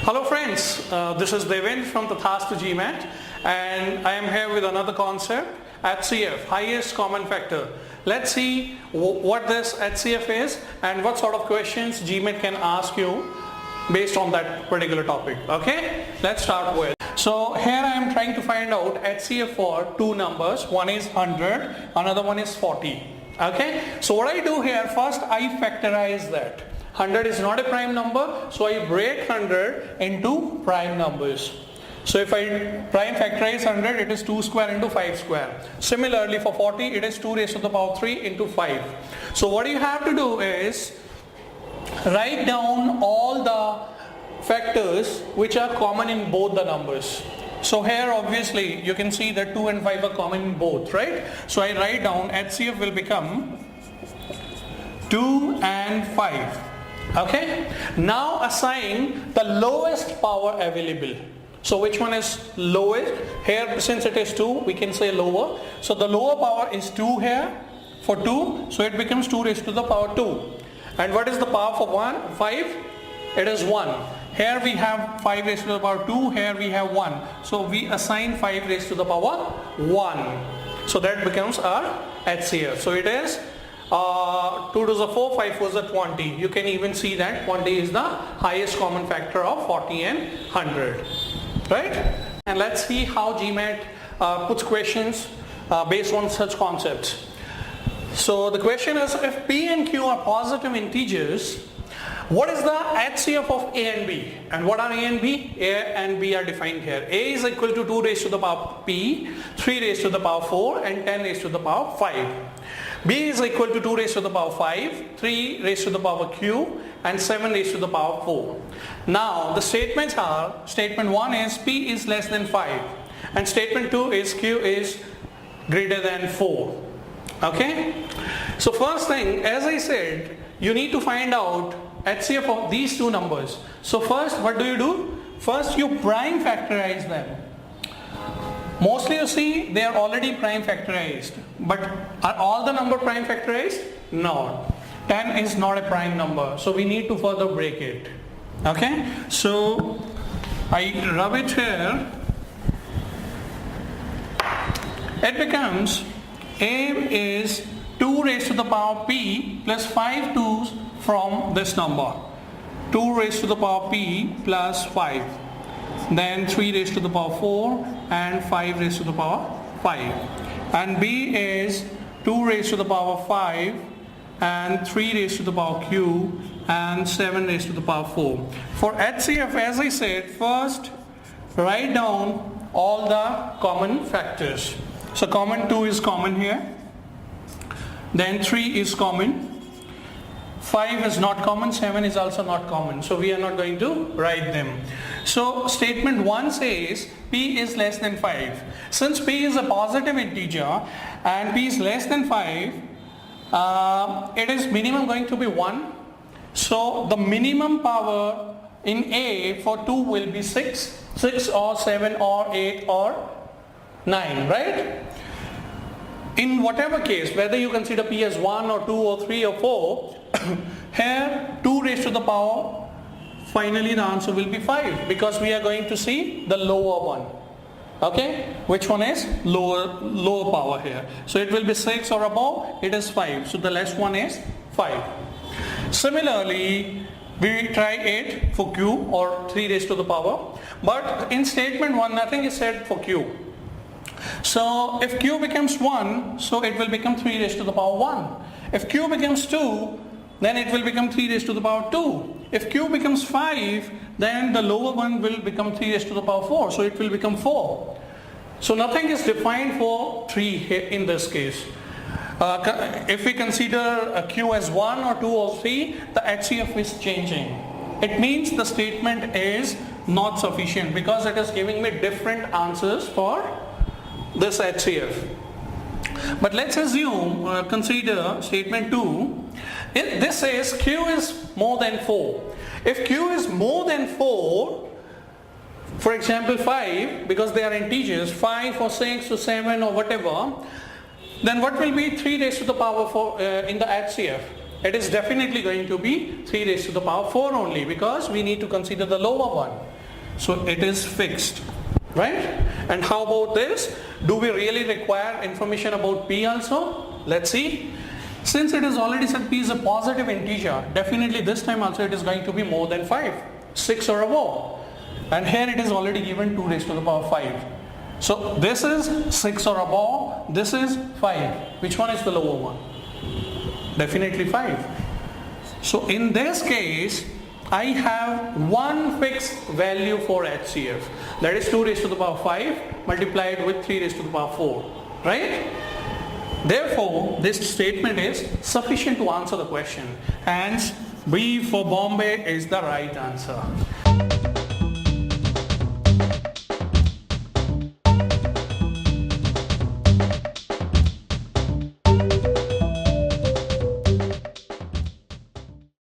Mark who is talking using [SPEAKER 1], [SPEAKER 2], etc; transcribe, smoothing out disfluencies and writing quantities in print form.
[SPEAKER 1] Hello friends, this is Devendra from Tathastu GMAT and I am here with another concept, HCF, highest common factor. Let's see what this HCF is and what sort of questions GMAT can ask you based on that particular topic. Okay, let's start with. So here I am trying to find out HCF for two numbers. One is 100, another one is 40. Okay, so what I do here, first I factorize that. 100 is not a prime number, so I break 100 into prime numbers. So if I prime factorize 100, it is 2 square into 5 square. Similarly for 40, it is 2 raised to the power 3 into 5. So what you have to do is write down all the factors which are common in both the numbers. So here obviously you can see that 2 and 5 are common in both, right? So I write down HCF will become 2 and 5. Okay, now assign the lowest power available. So which one is lowest? Here since it is 2, we can say lower. So the lower power is 2 here for 2. So it becomes 2 raised to the power 2. And what is the power for 5? It is 1. Here we have 5 raised to the power 2. Here we have 1. So we assign 5 raised to the power 1. So that becomes our HCF. So it is 2 to the 4, 5 4 the 20. You can even see that 20 is the highest common factor of 40 and 100. Right? And let's see how GMAT puts questions based on such concepts. So the question is, if P and Q are positive integers, what is the HCF of A and B? And what are A and B? A and B are defined here. A is equal to 2 raised to the power P, 3 raised to the power 4 and 10 raised to the power 5. B is equal to 2 raised to the power 5, 3 raised to the power Q and 7 raised to the power 4. Now the statements are, statement 1 is P is less than 5 and statement 2 is Q is greater than 4. Okay. So first thing, as I said, you need to find out HCF of these two numbers. So first what do? First you prime factorize them. Mostly you see they are already prime factorized, but are all the number prime factorized? No. 10 is not a prime number, so we need to further break it. Okay, so I rub it here. It becomes A is 2 raised to the power P plus 5 2's from this number. 2 raised to the power P plus 5. Then 3 raised to the power 4 and 5 raised to the power 5. And B is 2 raised to the power 5 and 3 raised to the power Q and 7 raised to the power 4. For HCF, as I said, first write down all the common factors. So common 2 is common here. Then 3 is common. 5 is not common, 7 is also not common. So we are not going to write them. So statement 1 says P is less than 5. Since P is a positive integer and P is less than 5, it is minimum going to be 1. So the minimum power in A for 2 will be 6. 6 or 7 or 8 or 9, right? In whatever case, whether you consider P as 1 or 2 or 3 or 4, here 2 raised to the power, finally the answer will be 5 because we are going to see the lower one. Okay, which one is lower power here? So it will be 6 or above, it is 5. So the less one is 5. Similarly, we try 8 for Q or 3 raised to the power. But in statement 1, nothing is said for Q. So if Q becomes 1, so it will become 3 raised to the power 1. If Q becomes 2, then it will become 3 raised to the power 2. If Q becomes 5, then the lower one will become 3 raised to the power 4. So it will become 4. So nothing is defined for 3 here in this case. If we consider Q as 1 or 2 or 3, the HCF is changing. It means the statement is not sufficient because it is giving me different answers for this HCF. But let's assume, consider statement 2. This says Q is more than 4. If Q is more than 4, for example 5, because they are integers, 5 or 6 or 7 or whatever, then what will be 3 raised to the power 4 in the HCF? It is definitely going to be 3 raised to the power 4 only because we need to consider the lower one. So it is fixed, right? And how about this? Do we really require information about P also? Let's see. Since it is already said P is a positive integer, definitely this time also it is going to be more than 5, 6 or above. And here it is already given 2 raised to the power 5. So this is 6 or above, this is 5. Which one is the lower one? Definitely 5. So in this case, I have one fixed value for HCF. That is 2 raised to the power 5 multiplied with 3 raised to the power 4. Right? Therefore, this statement is sufficient to answer the question. Hence, B for Bombay is the right answer.